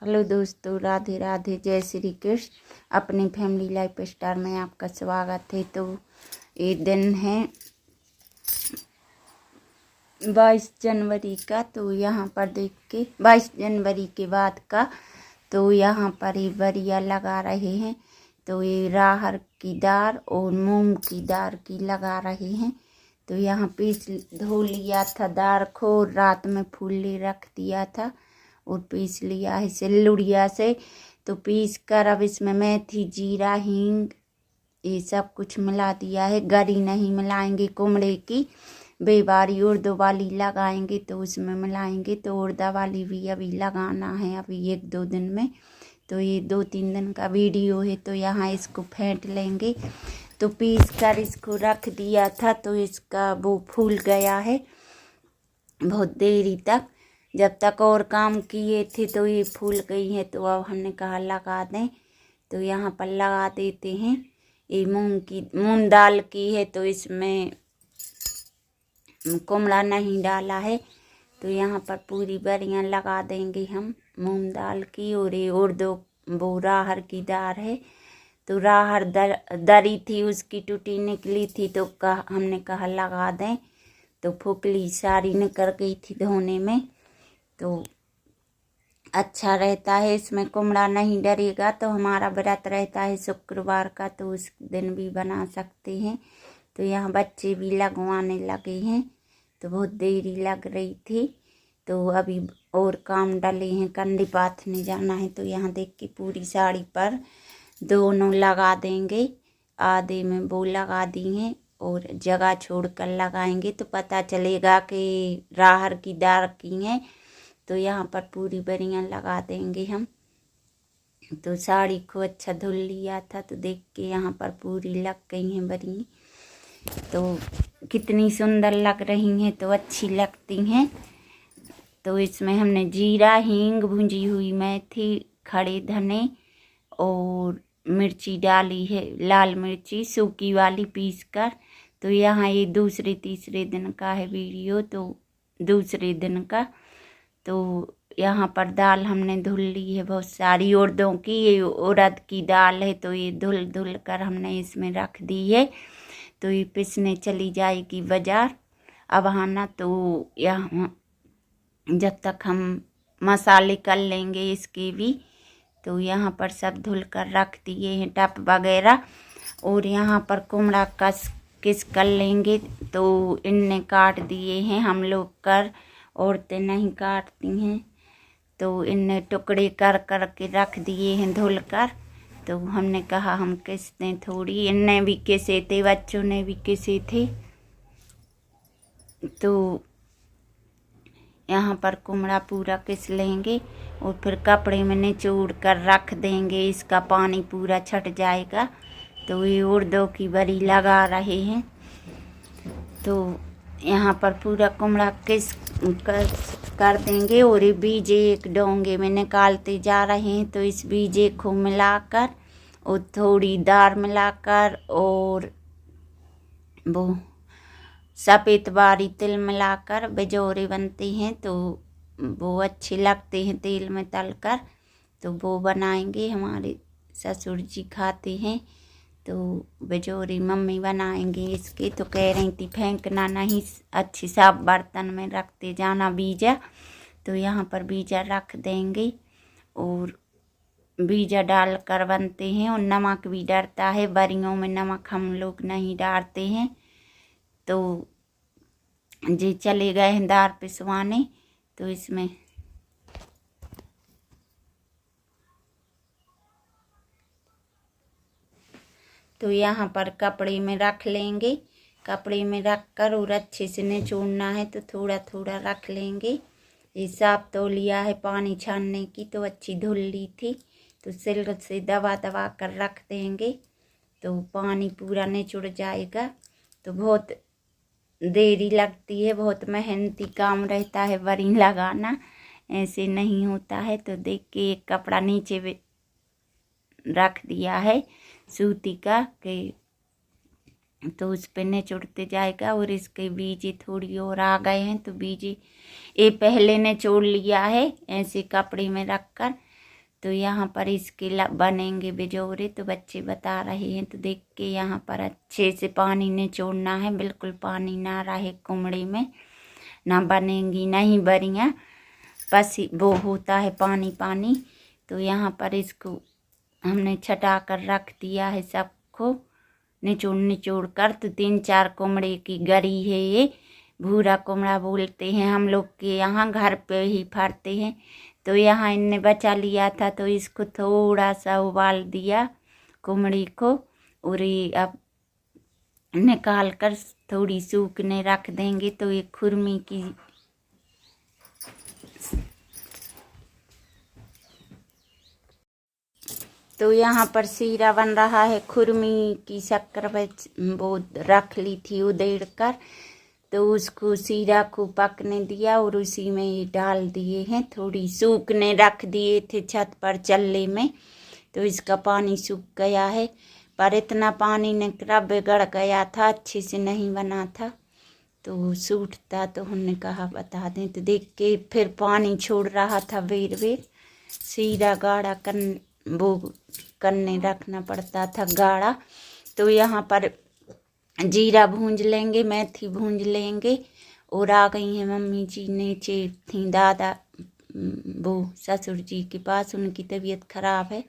Hello दोस्तों, राधे राधे, जय श्री कृष्ण। अपनी फैमिली लाइफ स्टाइल में आपका स्वागत है। तो ये दिन है 22 जनवरी का। तो यहाँ पर देख के 22 जनवरी के बाद का, तो यहाँ पर ये बरिया लगा रहे हैं। तो ये राहर की दाल और मूंग की दाल की लगा रहे हैं। तो यहाँ पीस धो लिया था दाल को, रात में फूले रख दिया था और पीस लिया है सिल्लुड़िया से। तो पीस कर अब इसमें मेथी, जीरा, हींग ये सब कुछ मिला दिया है। गरी नहीं मिलाएंगे, कुमड़े की बेबारी उर्द वाली लगाएंगे तो उसमें मिलाएंगे। तो उर्द वाली भी अभी लगाना है, अभी 1-2 दिन में। तो ये 2-3 दिन का वीडियो है। तो यहाँ इसको फेंट लेंगे। तो पीस कर इसको रख दिया था, तो इसका वो फूल गया है बहुत देरी तक। जब तक और काम किए थे तो ये फूल गई है। तो अब हमने कहा लगा दें, तो यहाँ पर लगा देते हैं। ये मूंग दाल की है, तो इसमें कुमड़ा नहीं डाला है। तो यहाँ पर पूरी बरियां लगा देंगे हम मूंग दाल की। और ये उर्द वो राहर की दाल है। तो राहर दरी थी, उसकी टूटी निकली थी, तो हमने कहा लगा दें। तो फुकली सारी निकल गई थी धोने में। तो अच्छा रहता है, इसमें कुमड़ा नहीं डरेगा। तो हमारा व्रत रहता है शुक्रवार का, तो उस दिन भी बना सकते हैं। तो यहाँ बच्चे भी लगवाने लगे हैं, तो बहुत देरी लग रही थी। तो अभी और काम डले हैं, कंडी पाथने जाना है। तो यहाँ देख के पूरी साड़ी पर दोनों लगा देंगे। आधे में वो लगा दी हैं और जगह छोड़कर लगाएंगे तो पता चलेगा कि राहर की दाल की हैं। तो यहाँ पर पूरी बरियां लगा देंगे हम। तो साड़ी को अच्छा धुल लिया था, तो देख के यहाँ पर पूरी लग गई हैं बरियां। तो कितनी सुंदर लग रही हैं, तो अच्छी लगती हैं। तो इसमें हमने जीरा, हींग, भुंजी हुई मेथी, खड़े धने और मिर्ची डाली है, लाल मिर्ची सूखी वाली पीस कर। तो यहाँ ये दूसरे तीसरे दिन का है वीडियो, तो दूसरे दिन का। तो यहाँ पर दाल हमने धुल ली है बहुत सारी उड़दों की। ये उड़द की दाल है, तो ये धुल धुल कर हमने इसमें रख दी है। तो ये पिसने चली जाएगी बाजार। अब आना, तो यहाँ जब तक हम मसाले कर लेंगे इसके भी। तो यहाँ पर सब धुल कर रख दिए हैं टप वगैरह। और यहाँ पर कुमड़ा किस कर लेंगे। तो इनने काट दिए हैं, हम लोग कर, औरतें नहीं काटती हैं। तो इनने टुकड़े कर कर के रख दिए हैं धुल कर। तो हमने कहा हम किस दें थोड़ी। इनने भी किसे थे, बच्चों ने भी किसे थे। तो यहाँ पर कुमड़ा पूरा किस लेंगे और फिर कपड़े में निचोड़ कर रख देंगे, इसका पानी पूरा छट जाएगा। तो ये उड़दों की बरी लगा रहे हैं। तो यहाँ पर पूरा कुमड़ा किस कर देंगे। और ये बीजे एक डोंगे में निकालते जा रहे हैं। तो इस बीजे को मिलाकर और थोड़ी दाल मिलाकर और वो सफ़ेद बारी तिल मिलाकर बिजोरे बनते हैं। तो वो अच्छे लगते हैं तेल में तलकर। तो वो बनाएंगे, हमारे ससुर जी खाते हैं। तो बिजोरी मम्मी बनाएंगे इसके। तो कह रही थी फेंकना नहीं, अच्छी साफ बर्तन में रखते जाना बीजा। तो यहाँ पर बीजा रख देंगे और बीजा डाल कर बनते हैं। और नमक भी डरता है, बरियों में नमक हम लोग नहीं डालते हैं। तो जी चले गए हैं दाल पिसवाने। तो इसमें तो यहाँ पर कपड़े में रख लेंगे। कपड़े में रख कर और अच्छे से निचोड़ना है, तो थोड़ा थोड़ा रख लेंगे। ये साफ तौलिया है पानी छानने की, तो अच्छी धुल ली थी। तो सिल से दबा दबा कर रख देंगे, तो पानी पूरा निचुड़ जाएगा। तो बहुत देरी लगती है, बहुत मेहनती काम रहता है बरी लगाना, ऐसे नहीं होता है। तो देख के एक कपड़ा नीचे रख दिया है सूती का के, तो उस पे निचोड़ते जाएगा। और इसके बीजे थोड़ी और आ गए हैं, तो बीजे ये पहले निचोड़ लिया है ऐसे कपड़े में रख कर। तो यहाँ पर इसके बनेंगे बिजोरे। तो बच्चे बता रहे हैं। तो देख के यहाँ पर अच्छे से पानी निचोड़ना है, बिल्कुल पानी ना रहे कुमड़े में, ना बनेंगी नहीं बरियाँ, बस वो होता है पानी पानी। तो यहाँ पर इसको हमने छटा कर रख दिया है सबको निचोड़ निचोड़ कर। तो 3-4 कुमड़े की गरी है ये, भूरा कुमड़ा बोलते हैं हम लोग के यहाँ, घर पे ही फरते हैं। तो यहाँ इनने बचा लिया था तो इसको थोड़ा सा उबाल दिया कुमड़ी को, और ये अब निकाल कर थोड़ी सूखने रख देंगे। तो ये खुरमी की तो यहाँ पर सीरा बन रहा है। खुरमी की शक्कर वो रख ली थी उधेड़ कर, तो उसको सीरा को पकने दिया और उसी में ये डाल दिए हैं। थोड़ी सूखने रख दिए थे छत पर चल्ले में, तो इसका पानी सूख गया है। पर इतना पानी निकला बिगड़ गया था, अच्छे से नहीं बना था, तो सूखता तो हमने कहा बता दें। तो देख के फिर पानी छोड़ रहा था बेर बेर, सीरा गाढ़ा वो करने रखना पड़ता था गाढ़ा। तो यहाँ पर जीरा भूंज लेंगे, मेथी भूंज लेंगे। और आ गई हैं मम्मी जी नीचे थी, दादा वो ससुर जी के पास, उनकी तबीयत खराब है,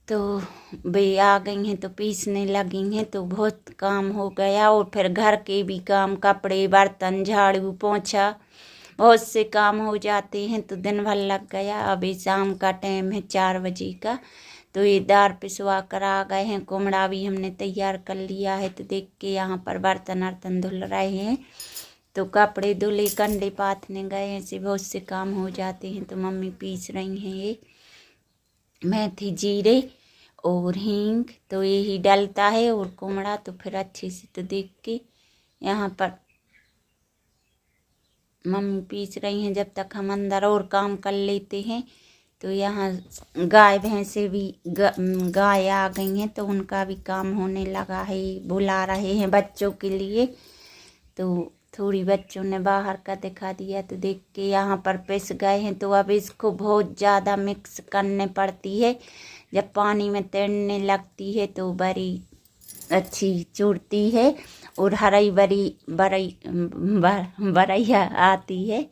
तो वे आ गई हैं तो पीसने लगी हैं। तो बहुत काम हो गया, और फिर घर के भी काम, कपड़े बर्तन झाड़ू पोंछा, बहुत से काम हो जाते हैं, तो दिन भर लग गया। अभी शाम का टाइम है 4 बजे का। तो ये दाल पिसवा कर आ गए हैं, कुमड़ा भी हमने तैयार कर लिया है। तो देख के यहाँ पर बर्तन वर्तन धुल रहे हैं, तो कपड़े धुले, कंडे पाथने गए, ऐसे बहुत से काम हो जाते हैं। तो मम्मी पीस रही हैं ये मेथी जीरे और हींग, तो यही डलता है, और कुमड़ा तो फिर अच्छे से। तो देख के यहाँ पर मम्मी पीस रही हैं, जब तक हम अंदर और काम कर लेते हैं। तो यहाँ गाय भैंसे भी गाय आ गई हैं, तो उनका भी काम होने लगा है, बुला रहे हैं बच्चों के लिए। तो थोड़ी बच्चों ने बाहर का दिखा दिया। तो देख के यहाँ पर पिस गए हैं। तो अब इसको बहुत ज़्यादा मिक्स करने पड़ती है, जब पानी में तैरने लगती है तो बड़ी अच्छी चुड़ती है, और हरी बरैया आती है,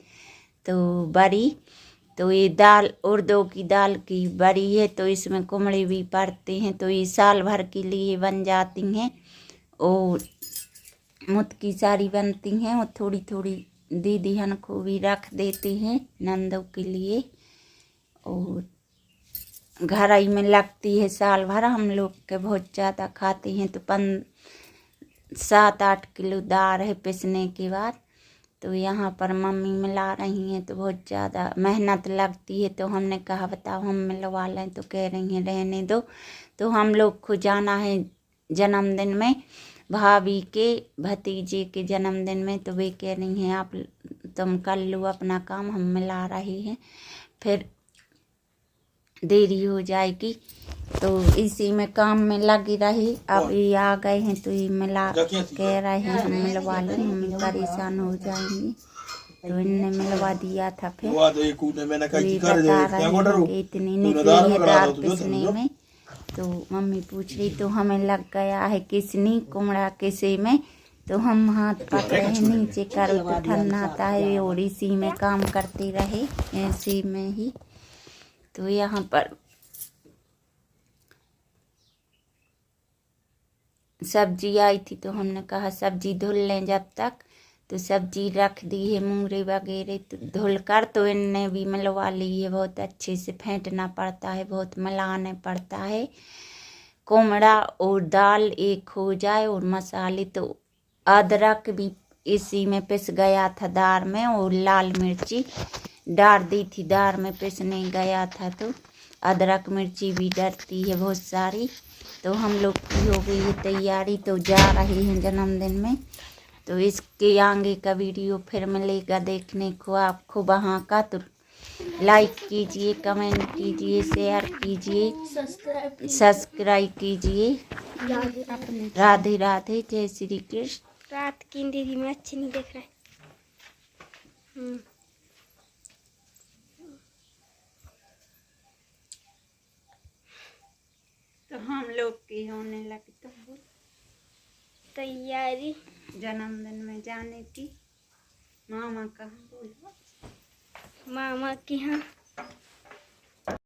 तो बरी। तो ये दाल उड़दों की दाल की बरी है, तो इसमें कुमड़े भी पड़ते हैं, तो ये साल भर के लिए बन जाती हैं, और मुतकी सारी बनती हैं, और थोड़ी थोड़ी दीदी हन को भी रख देते हैं नंदों के लिए, और घर ही में लगती है साल भर। हम लोग के बहुत ज़्यादा खाते हैं, तो 7-8 किलो दाल है पिसने के बाद। तो यहाँ पर मम्मी मिला रही हैं, तो बहुत ज़्यादा मेहनत लगती है। तो हमने कहा बताओ हम मिलवा लें, तो कह रही हैं रहने दो। तो हम लोग को जाना है जन्मदिन में, भाभी के भतीजे के जन्मदिन में। तो वे कह रही हैं आप तुम कर लो अपना काम, हम मिला रहे हैं, फिर देरी हो जाएगी। तो इसी में काम में लगी रही। अब ये आ गए हैं, तो ये मिला कह रहे हैं हम मिलवा लें, मम्मी परेशान हो जाएंगी। तो इनने मिलवा दिया था। फिर ये बता रहे हैं कि इतनी निकली है दाल पिसने में। तो मम्मी पूछ रही, तो हमें लग गया है किसनी कुमड़ा किसे में। तो हम हाथ पकड़े हैं नीचे कर, तो ठंडा आता है, और इसी में काम करते रहे ऐसे में ही। तो यहाँ पर सब्जी आई थी, तो हमने कहा सब्जी धुल लें जब तक। तो सब्जी रख दी है, मूंगरे वगैरह तो धुल कर। तो इनने भी मिलवा ली है, बहुत अच्छे से फेंटना पड़ता है, बहुत मिलाना पड़ता है, कुमड़ा और दाल एक हो जाए। और मसाले तो अदरक भी इसी में पिस गया था दाल में, और लाल मिर्ची डाल दी थी दाल में पिसने गया था। तो अदरक मिर्ची भी डरती है बहुत सारी। तो हम लोग की हो गई है तैयारी, तो जा रहे हैं जन्मदिन में। तो इसके आगे का वीडियो फिर मिलेगा देखने को आपको वहाँ का। तो लाइक कीजिए, कमेंट कीजिए, शेयर कीजिए, सब्सक्राइब कीजिए। राधे राधे, जय श्री कृष्ण। रात की दीदी में अच्छी नहीं देख रहे। तो हम लोग की होने लगी तो बोल। तैयारी जन्मदिन में जाने की। मामा कहाँ बोलो? मामा के यहाँ